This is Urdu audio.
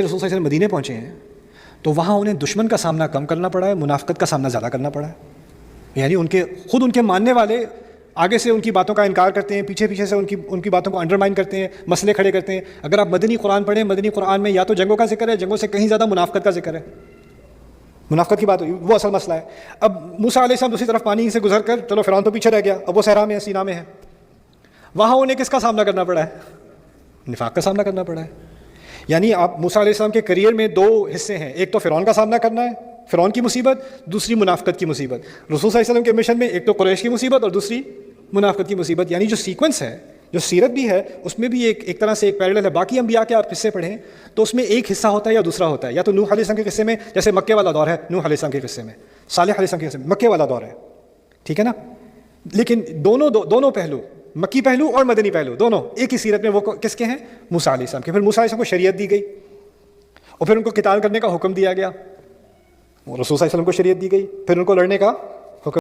رسول صلی اللہ علیہ وسلم مدینے پہنچے ہیں تو وہاں انہیں دشمن کا سامنا کم کرنا پڑا ہے، منافقت کا سامنا زیادہ کرنا پڑا ہے. یعنی ان کے ماننے والے آگے سے ان کی باتوں کا انکار کرتے ہیں، پیچھے سے ان کی باتوں کو انڈرمائن کرتے ہیں، مسئلے کھڑے کرتے ہیں. اگر آپ مدنی قرآن پڑھیں، مدنی قرآن میں یا تو جنگوں کا ذکر ہے، جنگوں سے کہیں زیادہ منافقت کا ذکر ہے. منافقت کی بات ہوئی، وہ اصل مسئلہ ہے. اب موسیٰ علیہ السلام دوسری طرف پانی سے گزر کر، چلو فرعون تو پیچھے رہ گیا، اب وہ صحرا میں ہے، سینا میں ہے. وہاں انہیں کس کا سامنا کرنا پڑا ہے؟ نفاق کا سامنا کرنا پڑا ہے. یعنی آپ موسیٰ علیہ السلام کے کیریئر میں دو حصے ہیں، ایک تو فرعون کا سامنا کرنا ہے، فرعون کی مصیبت، دوسری منافقت کی مصیبت. رسول صلی اللہ علیہ وسلم کے مشن میں ایک تو قریش کی مصیبت اور دوسری منافقت کی مصیبت. یعنی جو سیکوینس ہے، جو سیرت بھی ہے، اس میں بھی ایک طرح سے ایک پیرلل ہے. باقی انبیاء کے آپ قصے پڑھیں تو اس میں ایک حصہ ہوتا ہے یا دوسرا ہوتا ہے. یا تو نوح علیہ السلام کے قصے میں جیسے مکے والا دور ہے، نوح علیہ السلام کے قصے میں، صالح علیہ السلام کے قصے میں مکے والا دور ہے، ٹھیک ہے نا. لیکن دونوں پہلو، مکی پہلو اور مدنی پہلو، دونوں ایک ہی سیرت میں وہ کس کے ہیں؟ موسیٰ علیہ السلام کے. پھر موسیٰ علیہ السلام کو شریعت دی گئی اور پھر ان کو قتال کرنے کا حکم دیا گیا. رسول صلی اللہ علیہ وسلم کو شریعت دی گئی، پھر ان کو لڑنے کا